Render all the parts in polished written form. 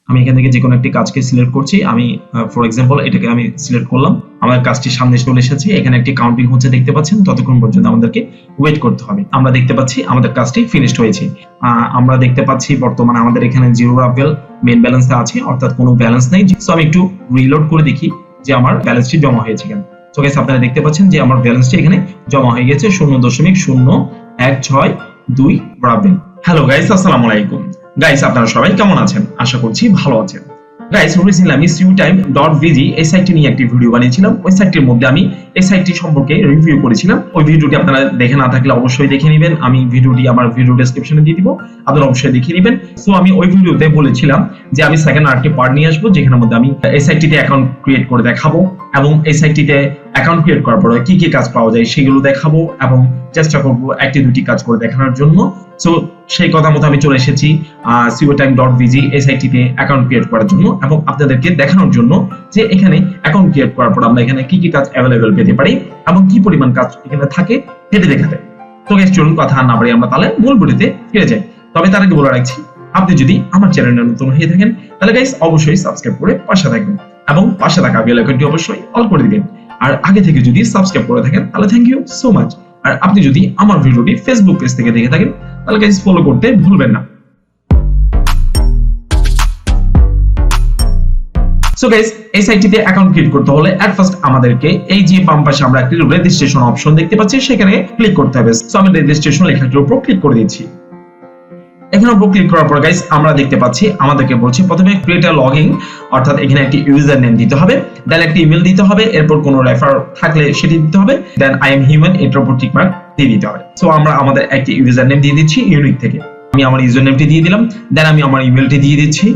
আমি এখান থেকে যে কোনো একটি কাজকে সিলেক্ট করছি। আমি ফর এক্সাম্পল এটাকে আমি সিলেক্ট করলাম, আমার কাজটি সামনে চলে এসেছে। এখানে একটি কাউন্টিং হচ্ছে দেখতে পাচ্ছেন, ততক্ষণ পর্যন্ত আমাদেরকে ওয়েট করতে হবে। আমরা দেখতে পাচ্ছি আমাদের কাজটি ফিনিশড হয়েছে। আমরা দেখতে পাচ্ছি বর্তমানে আমাদের এখানে জিরো রাভেল মেইন ব্যালেন্সে আছে, অর্থাৎ কোনো ব্যালেন্স নেই। সো আমি একটু রিলোড করে দেখি যে আমার ব্যালেন্সটি জমা হয়েছে কিনা। সো গাইস আপনারা দেখতে পাচ্ছেন যে আমার ব্যালেন্সটি এখানে জমা হয়ে গেছে 0.0162 রাভেল। হ্যালো গাইস, আসসালামু আলাইকুম। গাইস আপনারা সবাই কেমন আছেন? আশা করছি ভালো আছেন। গাইস রিসেন্টলি আমি seotime.biz এই সাইটটি নিয়ে একটি ভিডিও বানিয়েছিলাম। ওই সাইটটির মধ্যে আমি এই সাইটটি সম্পর্কে রিভিউ করেছিলাম। ওই ভিডিওটি আপনারা দেখে না থাকলে অবশ্যই দেখে নেবেন। আমি ভিডিওটি আমার ভিডিও ডেসক্রিপশনে দিয়ে দিব, আপনারা অবশ্যই দেখে নেবেন। সো আমি ওই ভিডিওতে বলেছিলাম যে আমি সেকেন্ড আরেকটি পার্ট নিয়ে আসবো, যেখানের মধ্যে আমি এই সাইটটিতে অ্যাকাউন্ট ক্রিয়েট করে দেখাবো এবং এই সাইটটিতে অ্যাকাউন্ট ক্রিয়েট করার পরে কি কি কাজ পাওয়া যায় সেগুলো দেখাবো এবং চেষ্টা করব একটি দুটি কাজ করে দেখানোর জন্য। সো সেই কথা মতো আমি চলে এসেছি seotime.biz এই সাইটটিতে অ্যাকাউন্ট ক্রিয়েট করার জন্য এবং আপনাদেরকে দেখানোর জন্য যে এখানে অ্যাকাউন্ট ক্রিয়েট করার পর আমরা এখানে কি কি কাজ অ্যাভেলেবল পেতে পারি এবং কি পরিমাণ কাজ এখানে থাকে সেটা দেখাতে। তো গাইস চলুন কথা না বাড়িয়ে আমরা তাহলে মূল ভিডিওতে ফিরে যাই। তবে তার আগে বলে রাখছি, আপনি যদি আমার চ্যানেলে নতুন হয়ে থাকেন তাহলে গাইস অবশ্যই সাবস্ক্রাইব করে পাশে থাকবেন এবং পাশে থাকা বেল আইকনটি অবশ্যই অল করে দিবেন। আর আগে থেকে যদি সাবস্ক্রাইব করে থাকেন তাহলে থ্যাংক ইউ সো মাচ। আর আপনি যদি আমার ভিডিওটি ফেসবুক পেজ থেকে দেখে থাকেন তাহলে গাইস ফলো করতে ভুলবেন না। সো গাইস এই সাইটটিতে অ্যাকাউন্ট ক্রিয়েট করতে হলে এট ফার্স্ট আমাদেরকে এই যে বাম পাশে আমরা একটি রেজিস্ট্রেশন অপশন দেখতে পাচ্ছি সেখানে ক্লিক করতে হবে। সো আমি রেজিস্ট্রেশন লেখাটির উপর ক্লিক করে দিচ্ছি। এখানে উপর ক্লিক করার পর গাইস আমরা দেখতে পাচ্ছি আমাদেরকে বলছে প্রথমে ক্রিয়েট আ লগইন, অর্থাৎ এখানে একটি ইউজার নেম দিতে হবে, দেন একটি ইমেল দিতে হবে, এরপর কোনো রেফার থাকলে সেটি দিতে হবে, দেন আই এম হিউম্যান এটার উপর টিক মার্ক দিয়ে দিতে হবে। সো আমরা আমাদের একটি ইউজার নেম দিয়ে দিচ্ছি ইউনিক থেকে। আমি আমার ইউজার নেমটি দিয়ে দিলাম, দেন আমি আমার ইমেলটি দিয়ে দিচ্ছি।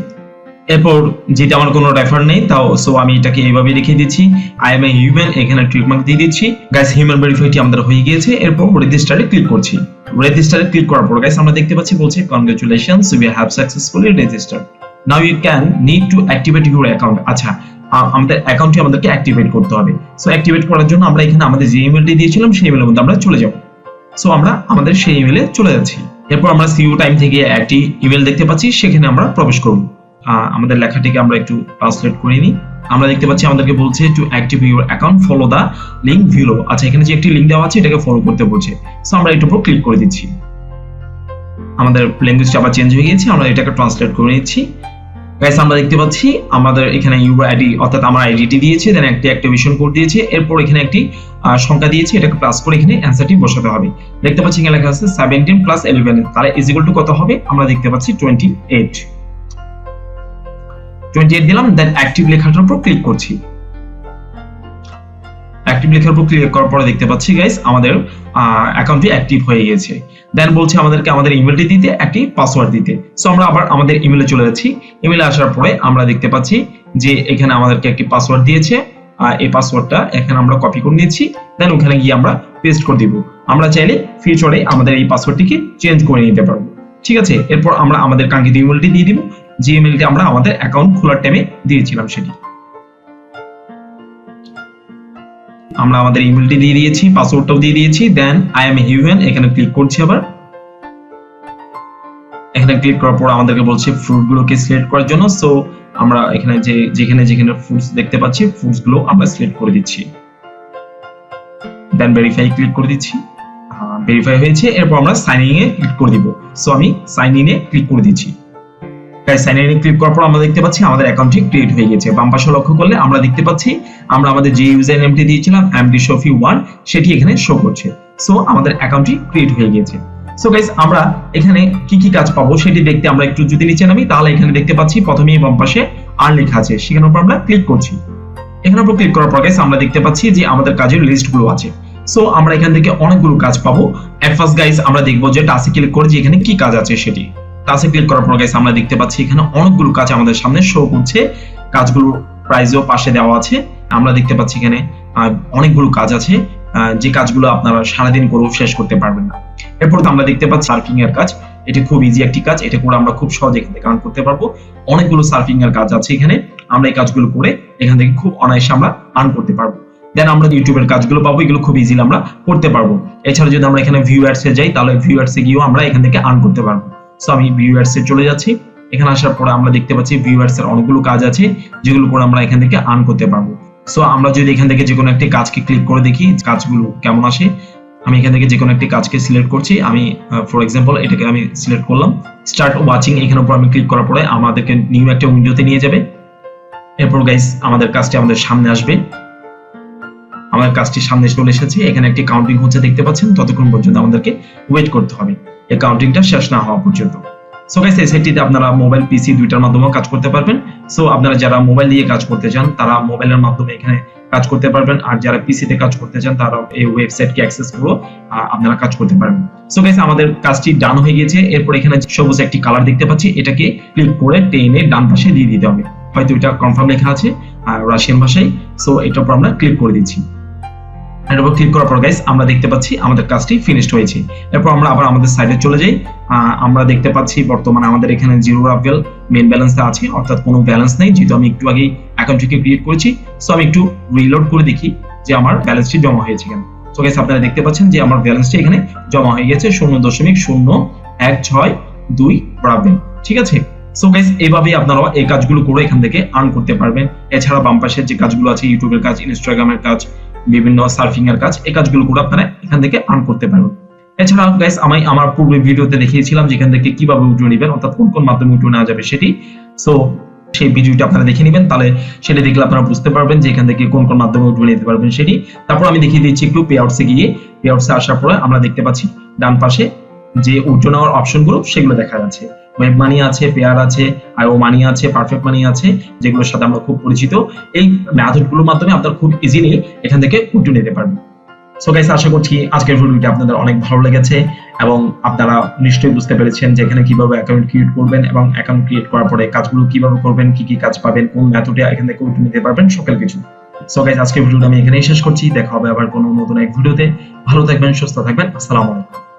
এরপর যেটা আমার কোনো রেফার নেই তাও সো আমি এটাকে এইভাবে লিখে দিচ্ছি আই এম এ হিউম্যান, এখানে টিক মার্ক দিয়ে দিচ্ছি। গাইস হিউম্যান ভেরিফাইটি আমাদের হয়ে গিয়েছে। এরপর রেজিস্টারে ক্লিক করছি। রেজিস্টারে ক্লিক করার পর গাইস আমরা দেখতে পাচ্ছি বলছে congratulations you have successfully registered, now you can need to activate your account. আচ্ছা আমাদের অ্যাকাউন্টটি আমাদেরকে অ্যাক্টিভেট করতে হবে। সো অ্যাক্টিভেট করার জন্য আমরা এখানে আমাদের যে ইমেলটি দিয়েছিলাম সেই ইমেলের মধ্যে আমরা চলে যাব। সো আমরা আমাদের সেই ইমেলে চলে যাচ্ছি। এরপর আমরা seotime থেকে একটি ইমেল দেখতে পাচ্ছি, সেখানে আমরা প্রবেশ করব। আমাদের লেখাটিকে আমরা একটু ট্রান্সলেট করে নিই। আমরা দেখতে পাচ্ছি আমাদেরকে বলছে to active your account follow the link below. আচ্ছা এখানে যে একটি লিংক দেওয়া আছে এটাকে ফলো করতে বলছে। সো আমরা এটার উপর ক্লিক করে দিচ্ছি। আমাদের ল্যাঙ্গুয়েজটা আবার চেঞ্জ হয়ে গিয়েছে, আমরা এটাকে ট্রান্সলেট করে নিচ্ছি। গাইস আমরা দেখতে পাচ্ছি আমাদের এখানে ইউআর আইডি অর্থাৎ আমার আইডিটি দিয়েছে, দেন একটি অ্যাক্টিভেশন কোড দিয়েছে, এরপর এখানে একটি সংখ্যা দিয়েছে, এটাকে প্লাস করে এখানে অ্যানসারটি বসাতে হবে। দেখতে পাচ্ছি এখানে লেখা আছে 17 প্লাস 11, তাহলে ইজ ইকুয়াল টু কত হবে? আমরা দেখতে পাচ্ছি 28 দিলাম, দেন অ্যাক্টিভ লেখাটার উপর ক্লিক করছি। অ্যাক্টিভ লেখার উপর ক্লিক করার পরে দেখতে পাচ্ছি গাইস আমাদের অ্যাকাউন্টটি অ্যাক্টিভ হয়ে গেছে। দেন বলছে আমাদেরকে আমাদের ইমেলটি দিতে, একটি পাসওয়ার্ড দিতে। সো আমরা আবার আমাদের ইমেলে চলে যাচ্ছি। ইমেলে আসার পরে আমরা দেখতে পাচ্ছি যে এখানে আমাদেরকে একটি পাসওয়ার্ড দিয়েছে। এই পাসওয়ার্ডটা এখানে আমরা কপি করে নিচ্ছি, দেন ওখানে গিয়ে আমরা পেস্ট করে দিব। আমরা চাইলে ফিউচারে আমাদের এই পাসওয়ার্ডটিকে চেঞ্জ করে নিতে পারবো, ঠিক আছে। এরপর আমরা আমাদের কাঙ্ক্ষিত ইমেলটি দিয়ে দিব, যে ইমেলটি আমরা আমাদের অ্যাকাউন্ট খোলার টাইমে দিয়েছিলাম সেটি। আমরা আমাদের ইমেলটি দিয়ে দিয়েছি, পাসওয়ার্ডটাও দিয়ে দিয়েছি, দেন আই এম হিউম্যান এখানে ক্লিক করছি। আবার এখানে ক্লিক করার পর আমাদেরকে বলছে ফ্রুট গুলোকে সিলেক্ট করার জন্য। সো আমরা এখানে যেখানে ফ্রুটস দেখতে পাচ্ছি ফ্রুটস গুলো আমরা সিলেক্ট করে দিচ্ছি, দেন ভেরিফাই ক্লিক করে দিচ্ছি। ভেরিফাই হয়েছে। এরপর আমরা সাইন ইন এ ক্লিক করে দিব। সো আমি সাইন ইন এ ক্লিক করে দিচ্ছি। সাইন ইন ক্লিক করার পর আমরা দেখতে পাচ্ছি আমাদের অ্যাকাউন্টটি ক্রিয়েট হয়ে গেছে। বাম পাশে লক্ষ্য করলে আমরা দেখতে পাচ্ছি আমরা আমাদের যে ইউজার নেমটি দিয়েছিলাম Shofiq1 সেটি এখানে শো করছে। সো আমাদের অ্যাকাউন্টটি ক্রিয়েট হয়ে গেছে। সো গাইস আমরা এখানে কি কি কাজ পাবো সেটি দেখতে আমরা একটু যদি নিচে নামি তাহলে এখানে দেখতে পাচ্ছি প্রথমেই বাম পাশে আর্ন লেখা আছে, সেখানের উপর আমরা ক্লিক করছি। এখানের উপর ক্লিক করার পর গাইস আমরা দেখতে পাচ্ছি যে আমাদের কাজের লিস্টগুলো আছে। সো আমরা এখান থেকে অনেকগুলো কাজ পাবো। এট ফার্স্ট গাইস আমরা দেখবো যে টাস্কে ক্লিক করে যে এখানে কি কাজ আছে সেটি। টাস্কে ক্লিক করার পর গাইস আমরা দেখতে পাচ্ছি এখানে অনেকগুলো কাজ আমাদের সামনে শো করছে। কাজগুলোর প্রাইসও পাশে দেওয়া আছে। আমরা দেখতে পাচ্ছি এখানে অনেকগুলো কাজ আছে, যে কাজগুলো আপনারা সারাদিন করেও শেষ করতে পারবেন না। এরপর আমরা দেখতে পাচ্ছি সার্ফিং এর কাজ। এটি খুব ইজি একটি কাজ, এটা করে আমরা খুব সহজে এখান থেকে আর্ন করতে পারবো। অনেকগুলো সার্ফিং এর কাজ আছে এখানে, আমরা এই কাজগুলো করে এখান থেকে খুব অনায়াসে আমরা আর্ন করতে পারবো। দেন আমরা ইউটিউবের কাজগুলো পাবো, এগুলো খুব ইজিলি আমরা করতে পারবো। এছাড়া যদি আমরা এখানে ভিউ অ্যাডস এ যাই তাহলে ভিউ অ্যাডস এ গিয়েও আমরা এখান থেকে আর্ন করতে পারবো। সো আমি ভিউ অ্যাডস এ চলে যাচ্ছি। এখানে আসার পরে আমরা দেখতে পাচ্ছি ভিউয়ার্স এর অনেকগুলো কাজ আছে যেগুলো করে আমরা এখান থেকে আর্ন করতে পারবো। সো আমরা যদি এখান থেকে যে কোনো একটি কাজকে ক্লিক করে দেখি কাজগুলো কেমন আসে, আমি এখান থেকে যে কোনো একটি কাজকে সিলেক্ট করছি। আমি ফর এক্সাম্পল এটাকে আমি সিলেক্ট করলাম, স্টার্ট ওয়াচিং এখানে উপর আমি ক্লিক করার পরে আমাদেরকে নিউ একটা উইন্ডোতে নিয়ে যাবে। এরপর গাইস আমাদের কাজটি আমাদের সামনে আসবে, আমাদের কাজটি সামনে চলে এসেছে। এখানে একটি কাউন্টিং হচ্ছে দেখতে পাচ্ছেন, ততক্ষণ পর্যন্ত আমাদেরকে ওয়েট করতে হবে এই কাউন্টিংটা শেষ না হওয়া পর্যন্ত। সো গাইস এই সাইটটিতে আপনারা মোবাইল পিসি দুইটার মাধ্যমেও কাজ করতে পারবেন। সো আপনারা যারা মোবাইল দিয়ে কাজ করতে চান তারা মোবাইলের মাধ্যমে এখানে কাজ করতে পারবেন, আর যারা পিসি তে কাজ করতে চান তারা এই ওয়েবসাইটকে অ্যাক্সেস করে আপনারা কাজ করতে পারবেন। সো গাইস আমাদের কাজটি ডান হয়ে গিয়েছে। এরপর এখানে সবুজ একটি কালার দেখতে পাচ্ছি, এটাকে ক্লিক করে টেনে ডান পাশে দিয়ে দিতে হবে। হয়তো এটা কনফার্ম লেখা আছে রাশিয়ান ভাষায়। সো এটার উপর আমরা ক্লিক করে দিচ্ছি। এর উপর ক্লিক করার পর গাইস আমরা দেখতে পাচ্ছি আমাদের কাজটি ফিনিশড হয়েছে। এরপর আমরা আবার আমাদের সাইটে চলে যাই। আমরা দেখতে পাচ্ছি বর্তমানে আমাদের এখানে জিরো রাফেল মেইন ব্যালেন্সটা আছে, অর্থাৎ কোনো ব্যালেন্স নেই, যেহেতু আমি একটু আগেই অ্যাকাউন্টটিকে ক্রিয়েট করেছি। সো আমি একটু রিলোড করে দেখি যে আমার ব্যালেন্সটি জমা হয়েছে কিনা। সো গাইস আপনারা দেখতে পাচ্ছেন যে আমার ব্যালেন্সটি এখানে জমা হয়ে গেছে 0.0162 রাফেল। ঠিক আছে। সো গাইস এইভাবে আপনারা এই কাজগুলো করে এখান থেকে আর্ন করতে পারবেন। এছাড়া বাম পাশের যে কাজগুলো আছে ইউটিউবের কাজ, ইনস্টাগ্রামের কাজ, বিভিন্ন সার্ফিং এর কাজ, এই কাজগুলো করে আপনারা এখান থেকে আর্ন করতে পারবেন। এছাড়া গাইস আমি আমার পূর্বে ভিডিওতে দেখিয়েছিলাম যেখান থেকে কিভাবে উইথড্র নেবেন, অর্থাৎ কোন কোন মাধ্যমে উইথড্র নেওয়া যাবে সেটি। সো সেই ভিডিওটা আপনারা দেখে নেবেন, তাহলে সেটা দেখলে আপনারা বুঝতে পারবেন যে এখান থেকে কোন কোন মাধ্যমে উইথড্র নিতে পারবেন সেটি। তারপর আমি দেখিয়ে দিচ্ছি একটু পে আউটসে গিয়ে। পে আউটসে আসার পরে আমরা দেখতে পাচ্ছি ডান পাশে যে উইথড্র নেওয়ার অপশনগুলো সেগুলো দেখা যাচ্ছে। ওয়েব মানি আছে, পেয়ার আছে, আইও মানি আছে, পারফেক্ট মানি আছে, যেগুলোর সাথে আমরা খুব পরিচিত। এই মেথডগুলোর মাধ্যমে আপনারা খুব ইজিলি এখান থেকে উইথড্র নিতে পারবেন। সো গাইস আশা করছি আজকের ভিডিওটি আপনাদের অনেক ভালো লেগেছে এবং আপনারা নিশ্চয়ই বুঝতে পেরেছেন যে এখানে কিভাবে অ্যাকাউন্ট ক্রিয়েট করবেন এবং অ্যাকাউন্ট ক্রিয়েট করার পরে কাজগুলো কিভাবে করবেন, কি কি কাজ পাবেন, কোন মেথডে এখান থেকে উইথড্র নিতে পারবেন, সকল কিছু। সো গাইস আজকের ভিডিওটা আমি এখানেই শেষ করছি। দেখা হবে আবার কোনো নতুন এক ভিডিওতে। ভালো থাকবেন, সুস্থ থাকবেন। আসসালামু আলাইকুম।